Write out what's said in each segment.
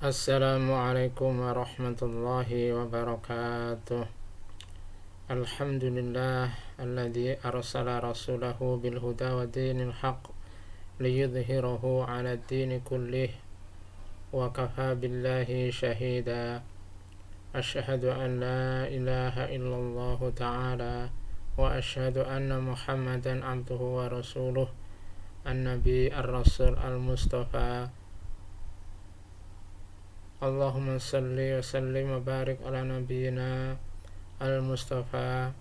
Assalamualaikum warahmatullahi wabarakatuh. Alhamdulillah alladzi arsala rasulahu bil huda wa dinil haq liyudhhirahu 'ala ad-dini kullih wa kafa billahi shahida. Asyhadu an la ilaha illallah ta'ala wa asyhadu anna Muhammadan abduhu wa rasuluh an-nabi ar-rasul al-mustafa. Allahumma salli wa sallim wa barik ala nabiyyina al-mustafa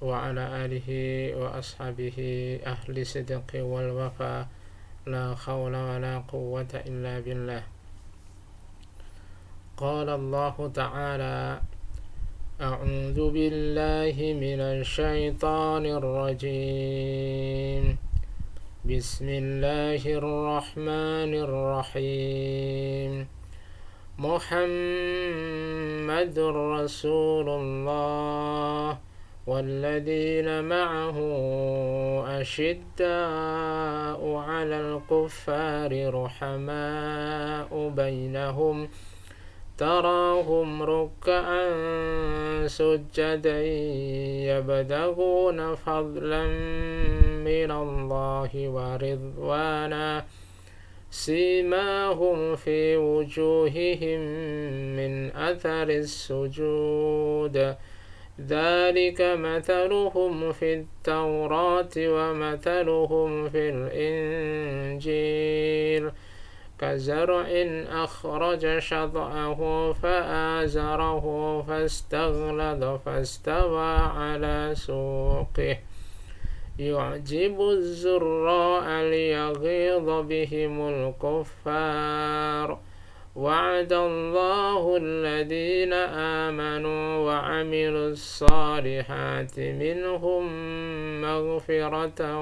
wa ala alihi wa ashabihi ahli sidqi wal wafa, la khawla wa la quwwata illa billah. Qala Allah ta'ala: a'udzu billahi minasy syaithanir rajim. Bismillahirrahmanirrahim. Muhammadur Rasulullah walladzina ma'ahu asyidda'u 'alal kuffari ruhama'u bainahum tarahum ruk'an sujjadan yabtaghuna fadlan minallahi wa ridwana simahum fi wujuhihim min atharis sujud dzalika mathaluhum fit tawrati wa mathaluhum fil injil kazar'in akhraja shad'ahu fa'azarahu fastaghlada fastawa ala suqihi yu'jibu az-zurra'a liyaghidha bihimul kuffar wa'adallahu alladhina amanu wa 'amilus salihati minhum maghfiratan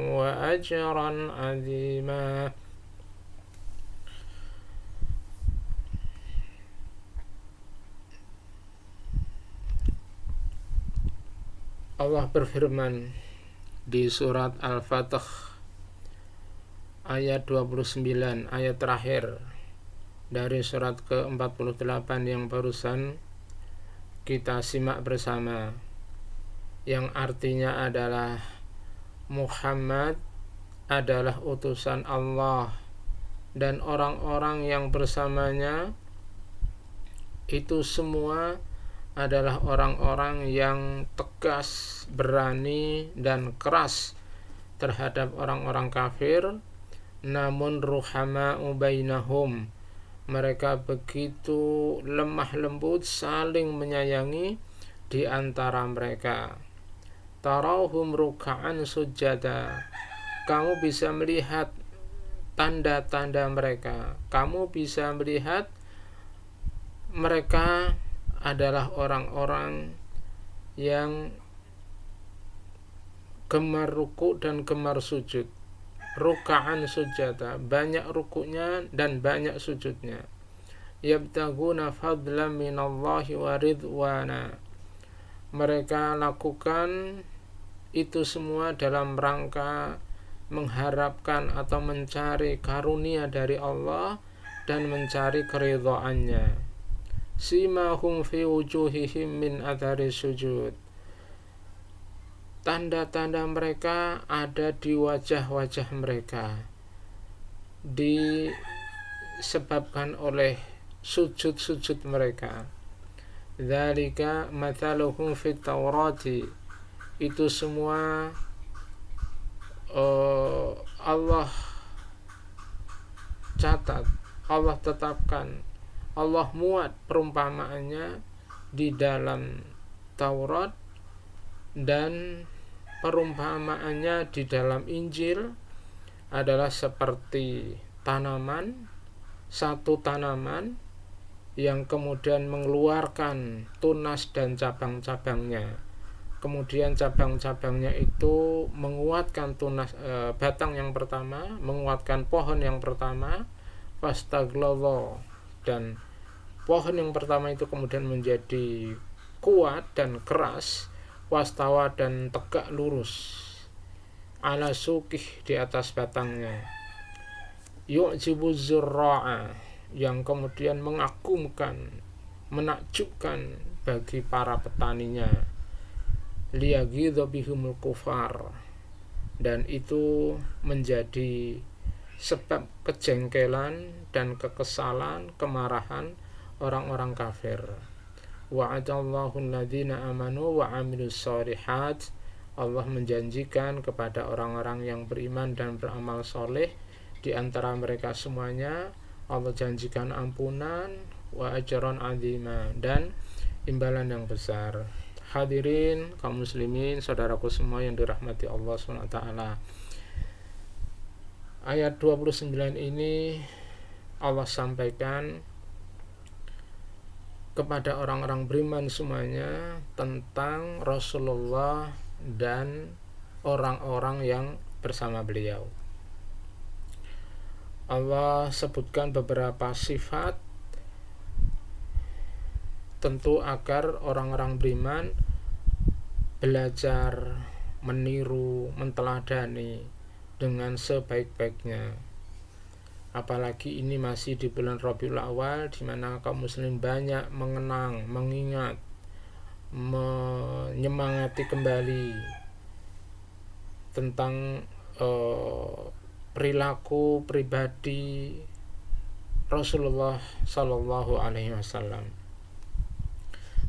wa ajran 'azima. Allah berfirman di surat Al-Fatih ayat 29, ayat terakhir dari surat ke-48 yang barusan kita simak bersama, yang artinya adalah Muhammad adalah utusan Allah dan orang-orang yang bersamanya itu semua adalah orang-orang yang tegas, berani, dan keras terhadap orang-orang kafir, namun ruhama'u bainahum, mereka begitu lemah lembut, saling menyayangi di antara mereka. Tarahum ruk'an sujada, kamu bisa melihat tanda-tanda mereka, kamu bisa melihat mereka adalah orang-orang yang gemar ruku dan gemar sujud. Ruk'an sujada, banyak rukunya dan banyak sujudnya. Yabtaguna fadlan minallahi wa ridwana, mereka lakukan itu semua dalam rangka mengharapkan atau mencari karunia dari Allah dan mencari keridhaannya. Simahum fi wujuhihim min athari sujud, tanda-tanda mereka ada di wajah-wajah mereka disebabkan oleh sujud-sujud mereka. Dzalika mathaluhum fit taurati, itu semua Allah catat, Allah tetapkan, Allah muat perumpamaannya di dalam Taurat dan perumpamaannya di dalam Injil adalah seperti tanaman, satu tanaman yang kemudian mengeluarkan tunas dan cabang-cabangnya. Kemudian cabang-cabangnya itu menguatkan tunas batang yang pertama, menguatkan pohon yang pertama, fastaghlala, dan pohon yang pertama itu kemudian menjadi kuat dan keras, wastawa dan tegak lurus, ala suqih, di atas batangnya. Yu'jibu zurra'a, yang kemudian mengagumkan, menakjubkan bagi para petaninya. Liyaghidha bihumul kufar, dan itu menjadi sebab kejengkelan dan kekesalan, kemarahan orang-orang kafir. Wa'adallahu alladhina amanu wa amilus shalihat. Allah menjanjikan kepada orang-orang yang beriman dan beramal soleh, di antara mereka semuanya Allah janjikan ampunan wa ajran azima, dan imbalan yang besar. Hadirin kaum muslimin, saudaraku semua yang dirahmati Allah SWT, ayat 29 ini Allah sampaikan kepada orang-orang beriman semuanya tentang Rasulullah dan orang-orang yang bersama beliau. Allah sebutkan beberapa sifat, tentu agar orang-orang beriman belajar, meniru, menteladani dengan sebaik-baiknya. Apalagi ini masih di bulan Rabiul Awal, di mana kaum muslim banyak mengenang, mengingat, menyemangati kembali tentang perilaku pribadi Rasulullah Sallallahu Alaihi Wasallam.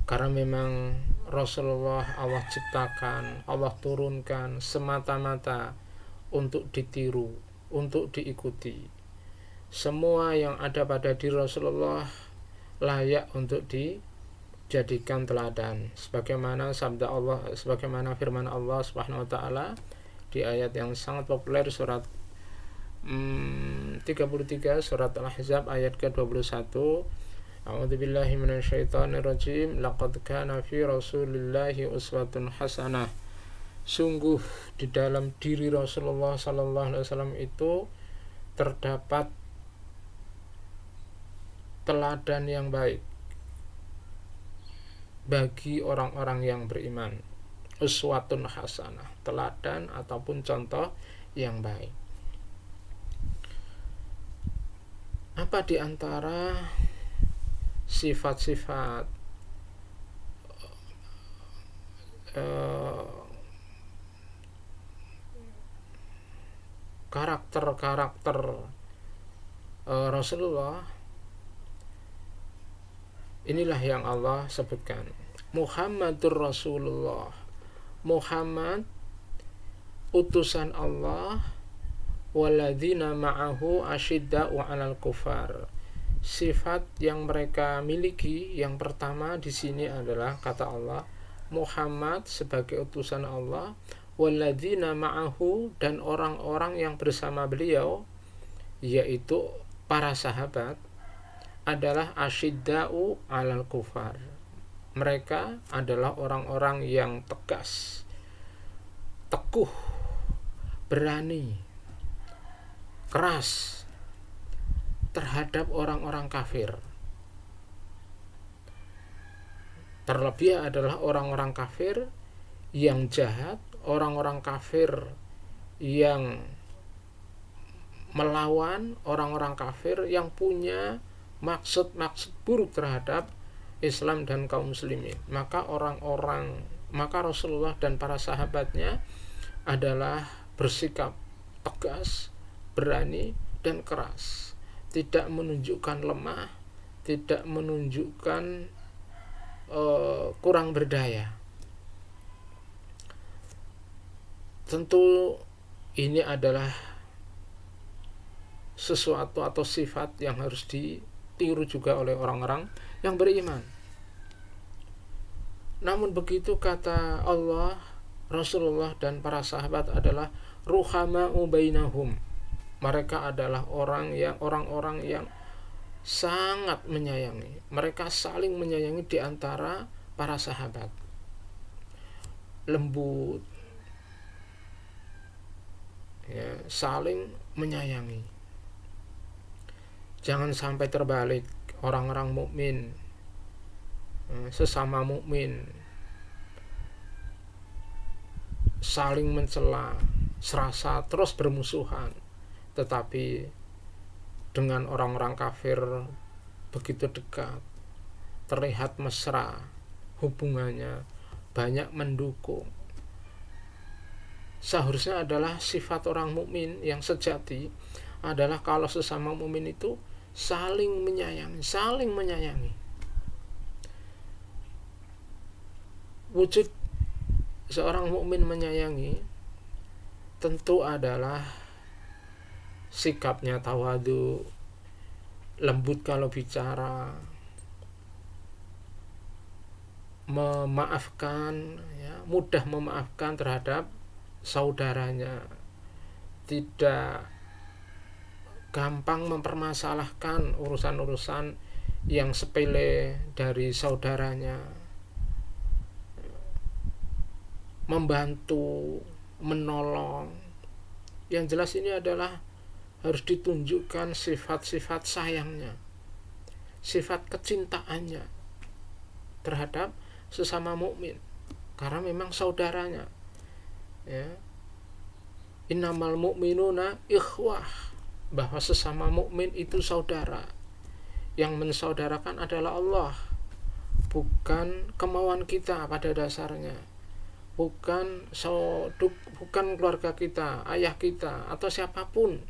Karena memang Rasulullah Allah ciptakan, Allah turunkan semata-mata untuk ditiru, untuk diikuti. Semua yang ada pada diri Rasulullah layak untuk dijadikan teladan, sebagaimana sabda Allah, sebagaimana firman Allah Subhanahu wa taala di ayat yang sangat populer, surat 33 surat Al-Ahzab ayat ke-21. A'udzubillahi minasyaitonirrajim. Laqad kana fi Rasulillahi uswatun hasanah. Sungguh di dalam diri Rasulullah sallallahu alaihi wasallam itu terdapat teladan yang baik bagi orang-orang yang beriman. Uswatun hasanah, teladan ataupun contoh yang baik. Apa di antara sifat-sifat karakter-karakter Rasulullah? Inilah yang Allah sebutkan. Muhammadur Rasulullah. Muhammad utusan Allah, walladzina ma'ahu asyidda'u 'alal kufar. Sifat yang mereka miliki yang pertama di sini adalah kata Allah, Muhammad sebagai utusan Allah, walladzina ma'ahu, dan orang-orang yang bersama beliau, yaitu para sahabat, adalah asyidda'u 'alal kufar. Mereka adalah orang-orang yang tegas, teguh, berani, keras terhadap orang-orang kafir. Terlebih adalah orang-orang kafir yang jahat, orang-orang kafir yang melawan, orang-orang kafir yang punya maksud-maksud buruk terhadap Islam dan kaum muslimin. Maka Rasulullah dan para sahabatnya adalah bersikap tegas, berani, dan keras, tidak menunjukkan lemah, tidak menunjukkan kurang berdaya. Tentu ini adalah sesuatu atau sifat yang harus ditiru juga oleh orang-orang yang beriman. Namun begitu kata Allah, Rasulullah dan para sahabat adalah ruhama'u bainahum. Mereka adalah orang-orang yang sangat menyayangi. Mereka saling menyayangi di antara para sahabat. Lembut, ya, saling menyayangi. Jangan sampai terbalik, orang-orang mukmin, sesama mukmin saling mencela, serasa terus bermusuhan, tetapi dengan orang-orang kafir begitu dekat, terlihat mesra hubungannya, banyak mendukung. Seharusnya adalah sifat orang mukmin yang sejati adalah kalau sesama mukmin itu saling menyayangi. Wujud seorang mukmin menyayangi tentu adalah sikapnya tawadu, lembut kalau bicara, memaafkan, ya, mudah memaafkan terhadap saudaranya, tidak gampang mempermasalahkan urusan-urusan yang sepele dari saudaranya, membantu, menolong. Yang jelas ini adalah harus ditunjukkan sifat-sifat sayangnya, sifat kecintaannya terhadap sesama mukmin, karena memang saudaranya, ya. Innamal mu'minuna ikhwah, bahwa sesama mukmin itu saudara. Yang mensaudarakan adalah Allah, bukan kemauan kita pada dasarnya, bukan keluarga kita, ayah kita atau siapapun,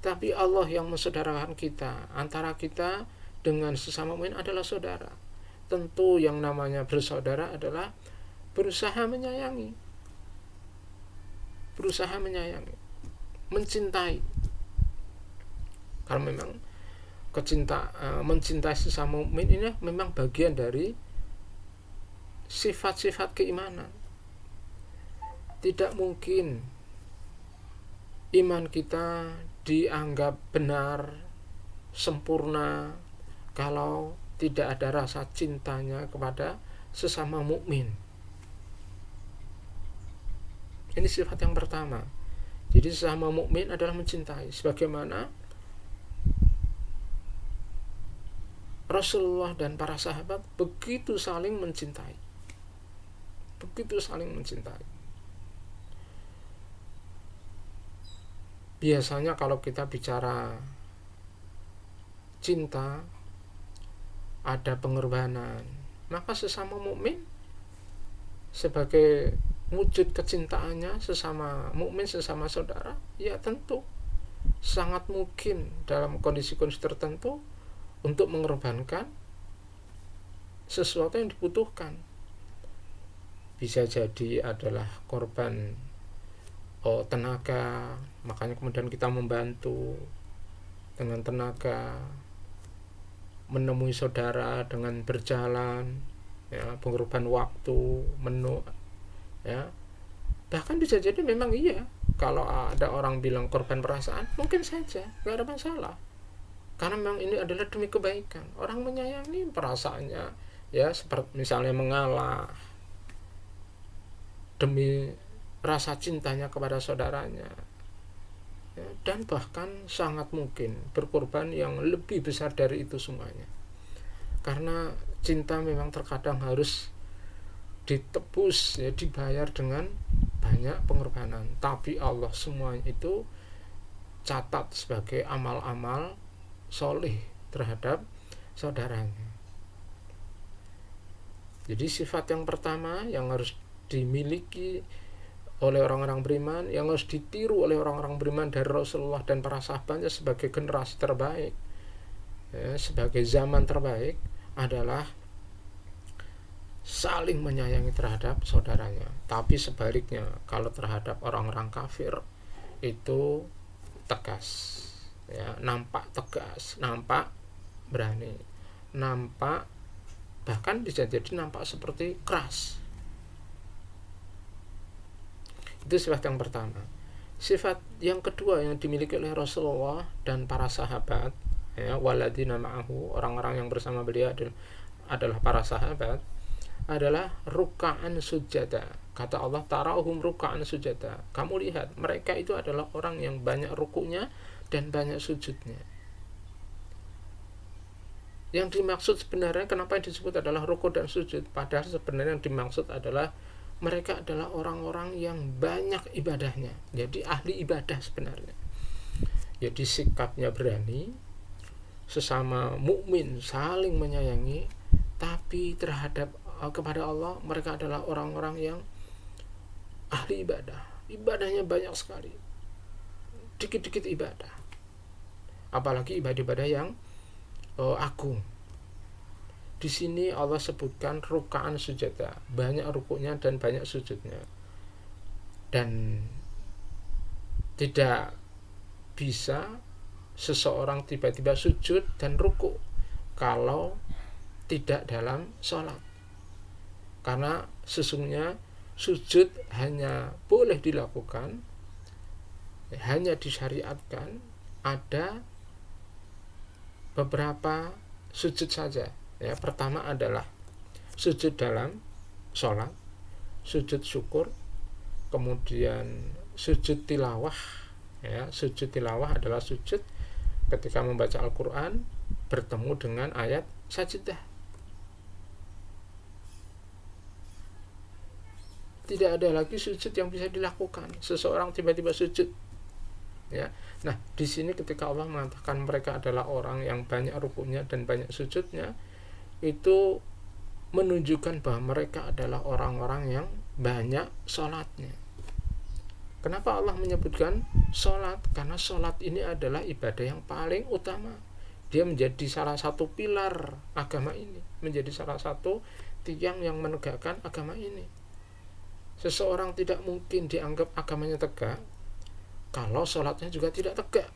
tapi Allah yang mensaudarakan kita. Antara kita dengan sesama mukmin adalah saudara. Tentu yang namanya bersaudara adalah berusaha menyayangi, mencintai. Karena memang mencintai sesama mukmin ini memang bagian dari sifat-sifat keimanan. Tidak mungkin iman kita dianggap benar, sempurna, kalau tidak ada rasa cintanya kepada sesama mukmin. Ini sifat yang pertama. Jadi sesama mukmin adalah mencintai, sebagaimana Rasulullah dan para sahabat begitu saling mencintai. Biasanya kalau kita bicara cinta, ada pengorbanan, maka sesama mukmin sebagai wujud kecintaannya sesama mukmin, sesama saudara, ya tentu sangat mungkin dalam kondisi-kondisi tertentu untuk mengorbankan sesuatu yang dibutuhkan. Bisa jadi adalah korban tenaga, makanya kemudian kita membantu dengan tenaga, menemui saudara dengan berjalan, ya, pengorbanan waktu, menu, ya. Bahkan bisa jadi memang iya, kalau ada orang bilang korban perasaan, mungkin saja, nggak ada masalah, karena memang ini adalah demi kebaikan. Orang menyayangi perasaannya, ya, seperti misalnya mengalah demi rasa cintanya kepada saudaranya, ya, dan bahkan sangat mungkin berkorban yang lebih besar dari itu semuanya, karena cinta memang terkadang harus ditebus, ya, dibayar dengan banyak pengorbanan. Tapi Allah semuanya itu catat sebagai amal-amal soleh terhadap saudaranya. Jadi sifat yang pertama yang harus dimiliki oleh orang-orang beriman, yang harus ditiru oleh orang-orang beriman dari Rasulullah dan para sahabatnya sebagai generasi terbaik, ya, sebagai zaman terbaik, adalah saling menyayangi terhadap saudaranya. Tapi sebaliknya, kalau terhadap orang-orang kafir itu tegas, ya, nampak tegas, nampak berani, nampak bahkan bisa jadi nampak seperti keras. Itu sifat yang pertama. Sifat yang kedua yang dimiliki oleh Rasulullah dan para sahabat, ya, waladina ma'ahu, orang-orang yang bersama beliau adalah para sahabat, adalah ruka'an sujada. Kata Allah, tarahum ruka'an sujada. Kamu lihat, mereka itu adalah orang yang banyak rukunya dan banyak sujudnya. Yang dimaksud sebenarnya, kenapa yang disebut adalah ruku dan sujud, padahal sebenarnya yang dimaksud adalah mereka adalah orang-orang yang banyak ibadahnya, jadi ahli ibadah sebenarnya. Jadi sikapnya berani, sesama mukmin saling menyayangi, tapi terhadap kepada Allah mereka adalah orang-orang yang ahli ibadah. Ibadahnya banyak sekali, dikit-dikit ibadah, apalagi ibadah-ibadah yang agung. Di sini Allah sebutkan rukaan sujada, banyak rukuknya dan banyak sujudnya. Dan tidak bisa seseorang tiba-tiba sujud dan rukuk kalau tidak dalam sholat, karena sesungguhnya sujud hanya boleh dilakukan, hanya disyariatkan ada beberapa sujud saja. Ya, pertama adalah sujud dalam sholat, sujud syukur, kemudian sujud tilawah. Ya, sujud tilawah adalah sujud ketika membaca Al-Quran bertemu dengan ayat sajidah. Tidak ada lagi sujud yang bisa dilakukan. Seseorang tiba-tiba sujud. Ya. Nah, di sini ketika Allah mengatakan mereka adalah orang yang banyak rukuknya dan banyak sujudnya, itu menunjukkan bahwa mereka adalah orang-orang yang banyak sholatnya. Kenapa Allah menyebutkan sholat? Karena sholat ini adalah ibadah yang paling utama. Dia menjadi salah satu pilar agama ini, menjadi salah satu tiang yang menegakkan agama ini. Seseorang tidak mungkin dianggap agamanya tegak kalau sholatnya juga tidak tegak.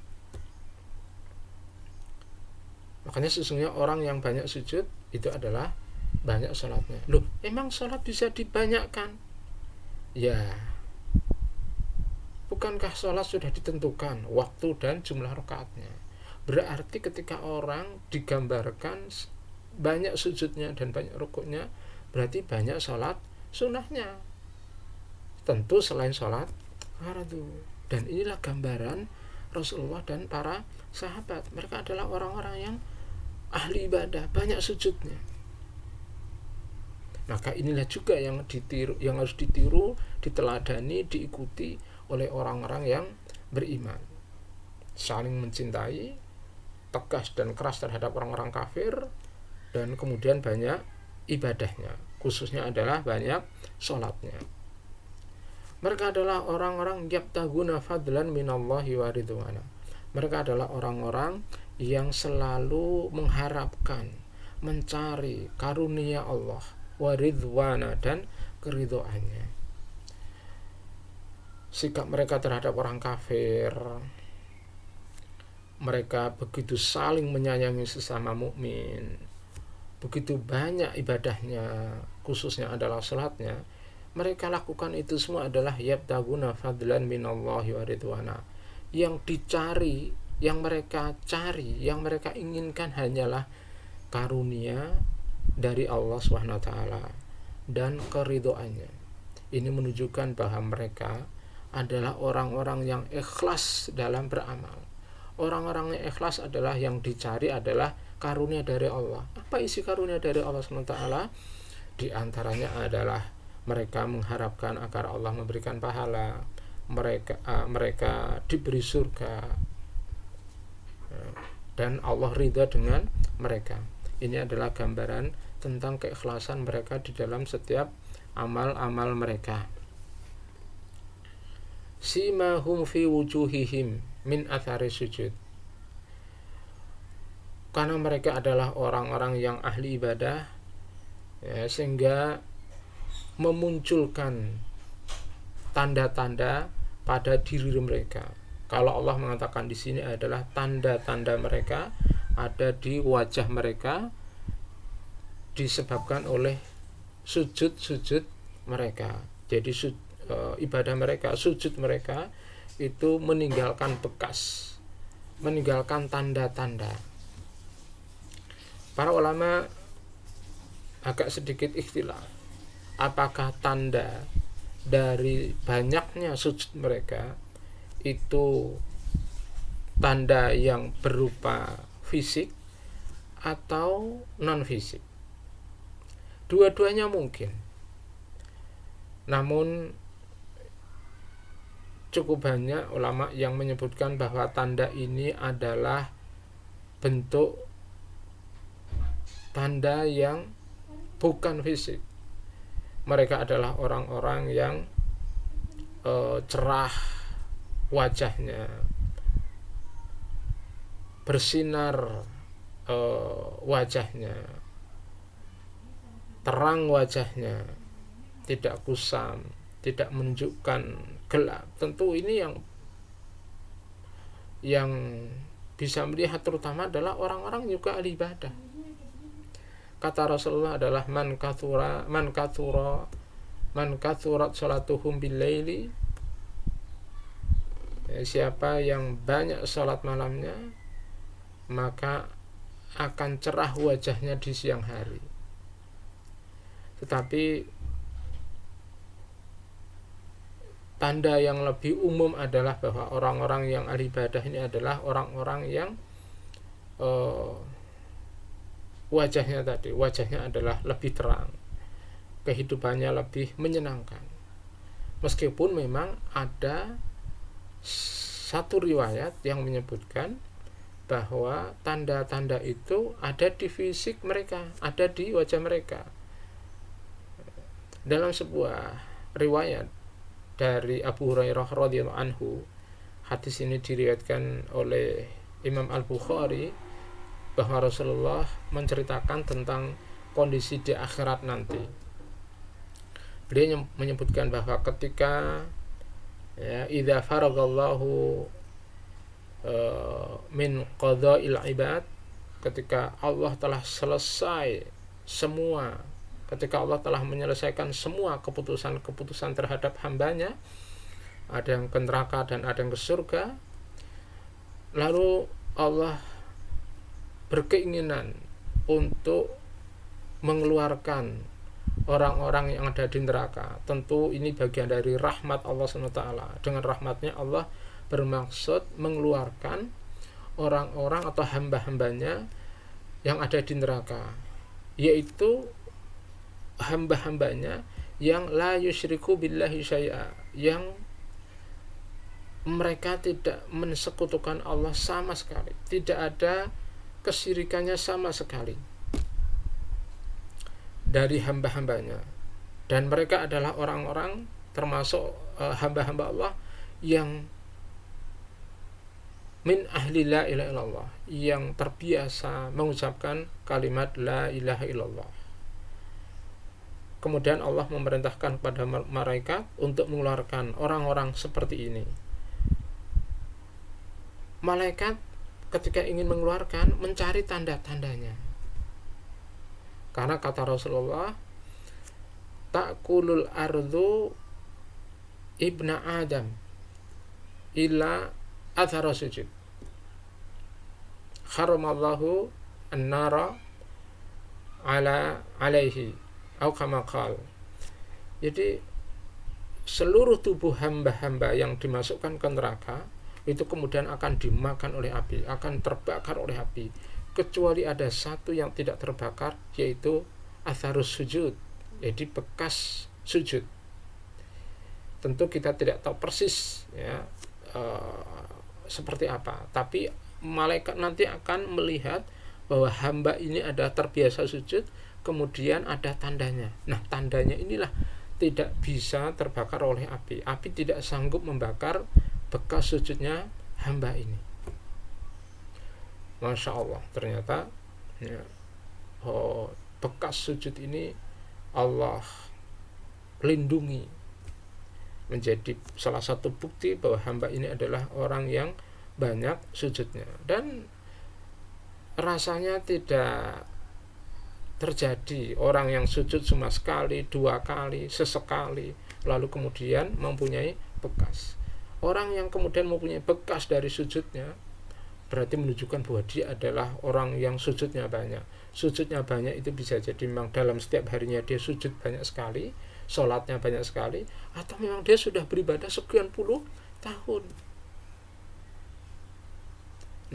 Makanya sesungguhnya orang yang banyak sujud itu adalah banyak sholatnya. Loh, emang sholat bisa dibanyakkan? Ya, bukankah sholat sudah ditentukan waktu dan jumlah rakaatnya? Berarti ketika orang digambarkan banyak sujudnya dan banyak rukuknya, berarti banyak sholat sunnahnya. Tentu selain sholat fardu. Dan inilah gambaran Rasulullah dan para sahabat. Mereka adalah orang-orang yang ahli ibadah, banyak sujudnya. Maka inilah juga yang ditiru, yang harus ditiru, diteladani, diikuti oleh orang-orang yang beriman. Saling mencintai, tegas dan keras terhadap orang-orang kafir, dan kemudian banyak ibadahnya, khususnya adalah banyak sholatnya. Mereka adalah orang-orang yabtaguna fadlan minallahi wa ridwana. Mereka adalah orang-orang yang selalu mengharapkan, mencari karunia Allah, wa ridwana, dan keridhoannya. Sikap mereka terhadap orang kafir, mereka begitu saling menyayangi sesama mukmin, begitu banyak ibadahnya, khususnya adalah salatnya. Mereka lakukan itu semua adalah yabtaguna fadlan minallahi wa ridwana. Yang dicari, yang mereka cari, yang mereka inginkan hanyalah karunia dari Allah SWT dan keridhoannya. Ini menunjukkan bahwa mereka adalah orang-orang yang ikhlas dalam beramal. Orang-orang yang ikhlas adalah yang dicari adalah karunia dari Allah. Apa isi karunia dari Allah SWT? Di antaranya adalah mereka mengharapkan agar Allah memberikan pahala, mereka diberi surga, dan Allah ridha dengan mereka. Ini adalah gambaran tentang keikhlasan mereka di dalam setiap amal-amal mereka. Simahum fi wujuhihim min athari sujud. Karena mereka adalah orang-orang yang ahli ibadah, ya, sehingga memunculkan tanda-tanda pada diri mereka. Kalau Allah mengatakan di sini adalah tanda-tanda mereka ada di wajah mereka, disebabkan oleh sujud-sujud mereka. Jadi ibadah mereka, sujud mereka itu meninggalkan bekas, meninggalkan tanda-tanda. Para ulama agak sedikit ikhtilaf, apakah tanda dari banyaknya sujud mereka itu tanda yang berupa fisik atau non fisik. Dua-duanya mungkin. Namun cukup banyak ulama yang menyebutkan bahwa tanda ini adalah bentuk tanda yang bukan fisik. Mereka adalah orang-orang yang cerah wajahnya, bersinar wajahnya, terang wajahnya, tidak kusam, tidak menunjukkan gelap. Tentu ini yang bisa melihat terutama adalah orang-orang juga ahli ibadah. Kata Rasulullah adalah man kathurat salatuhum bil laili, siapa yang banyak salat malamnya maka akan cerah wajahnya di siang hari. Tetapi tanda yang lebih umum adalah bahwa orang-orang yang ahli ibadah ini adalah orang-orang yang wajahnya adalah lebih terang, kehidupannya lebih menyenangkan. Meskipun memang ada satu riwayat yang menyebutkan bahwa tanda-tanda itu ada di fisik mereka, ada di wajah mereka. Dalam sebuah riwayat dari Abu Hurairah radhiyallahu anhu, hadis ini diriwayatkan oleh Imam Al-Bukhari, bahwa Rasulullah menceritakan tentang kondisi di akhirat nanti. Beliau menyebutkan bahwa ketika idza faragallahu min qada'il ibad, ketika Allah telah selesai semua, ketika Allah telah menyelesaikan semua keputusan terhadap hambanya, ada yang ke neraka dan ada yang ke surga, lalu Allah berkeinginan untuk mengeluarkan orang-orang yang ada di neraka. Tentu ini bagian dari rahmat Allah SWT. Dengan rahmatnya Allah bermaksud mengeluarkan orang-orang atau hamba-hambanya yang ada di neraka, yaitu hamba-hambanya yang la yusyriku billahi syai'a, yang mereka tidak mensekutukan Allah sama sekali, tidak ada kesyirikannya sama sekali dari hamba-hambanya. Dan mereka adalah orang-orang termasuk hamba-hamba Allah yang min ahli la ilaha illallah, yang terbiasa mengucapkan kalimat la ilaha illallah. Kemudian Allah memerintahkan kepada malaikat untuk mengeluarkan orang-orang seperti ini. Malaikat ketika ingin mengeluarkan mencari tanda-tandanya. Karena kata Rasulullah, ta'kulul ardu ibna Adam illa athara sujud. Haramallahu an-nara alaihi au kama qala. Jadi seluruh tubuh hamba-hamba yang dimasukkan ke neraka itu kemudian akan dimakan oleh api, akan terbakar oleh api, kecuali ada satu yang tidak terbakar, yaitu atharus sujud, jadi bekas sujud. Tentu kita tidak tahu persis seperti apa, tapi malaikat nanti akan melihat bahwa hamba ini ada terbiasa sujud, kemudian ada tandanya. Nah, tandanya inilah tidak bisa terbakar oleh api. Api tidak sanggup membakar bekas sujudnya hamba ini. Masya Allah, ternyata bekas sujud ini Allah lindungi, menjadi salah satu bukti bahwa hamba ini adalah orang yang banyak sujudnya. Dan rasanya tidak terjadi orang yang sujud cuma sekali, dua kali, sesekali, lalu kemudian mempunyai bekas. Orang yang kemudian mempunyai bekas dari sujudnya berarti menunjukkan bahwa dia adalah orang yang sujudnya banyak. Sujudnya banyak itu bisa jadi memang dalam setiap harinya dia sujud banyak sekali, sholatnya banyak sekali, atau memang dia sudah beribadah sekian puluh tahun.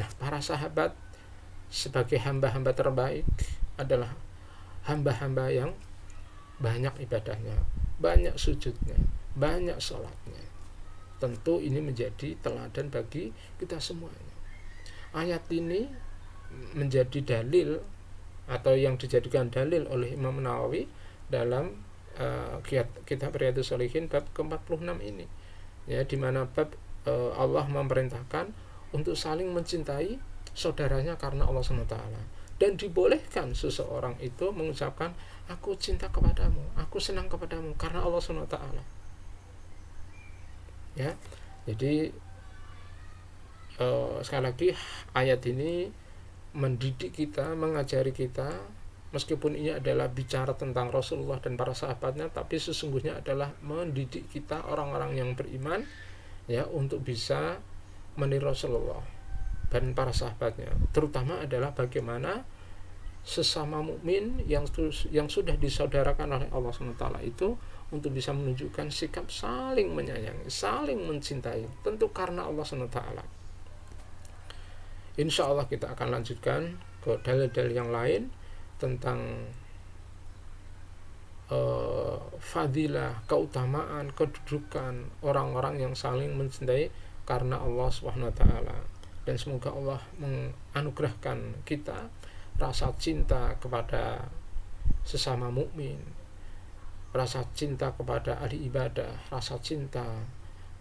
Nah, para sahabat sebagai hamba-hamba terbaik adalah hamba-hamba yang banyak ibadahnya, banyak sujudnya, banyak sholatnya. Tentu ini menjadi teladan bagi kita semuanya. Ayat ini menjadi dalil atau yang dijadikan dalil oleh Imam Nawawi dalam kitab Riyadhus Shalihin bab ke-46 ini, ya, di mana bab Allah memerintahkan untuk saling mencintai saudaranya karena Allah SWT, dan dibolehkan seseorang itu mengucapkan aku cinta kepadamu, aku senang kepadamu karena Allah SWT, ya. Jadi sekali lagi ayat ini mendidik kita, mengajari kita, meskipun ini adalah bicara tentang Rasulullah dan para sahabatnya, tapi sesungguhnya adalah mendidik kita orang-orang yang beriman, ya, untuk bisa meniru Rasulullah dan para sahabatnya. Terutama adalah bagaimana sesama mukmin yang sudah disaudarakan oleh Allah SWT itu untuk bisa menunjukkan sikap saling menyayangi, saling mencintai, tentu karena Allah SWT. Insya Allah kita akan lanjutkan ke dalil-dalil yang lain tentang fadilah, keutamaan, kedudukan orang-orang yang saling mencintai karena Allah SWT. Dan semoga Allah menganugerahkan kita rasa cinta kepada sesama mukmin, rasa cinta kepada ahli ibadah, rasa cinta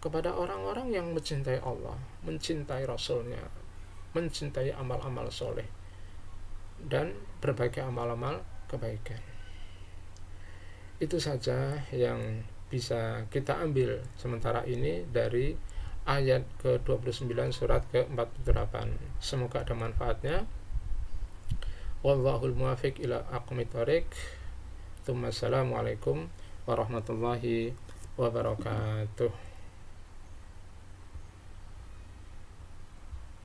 kepada orang-orang yang mencintai Allah, mencintai Rasulnya, mencintai amal-amal soleh dan berbagai amal-amal kebaikan. Itu saja yang bisa kita ambil sementara ini dari ayat ke-29 surat ke-48. Semoga ada manfaatnya. Wallahul muwaffiq ila aqwamit thoriq. Assalamualaikum warahmatullahi wabarakatuh.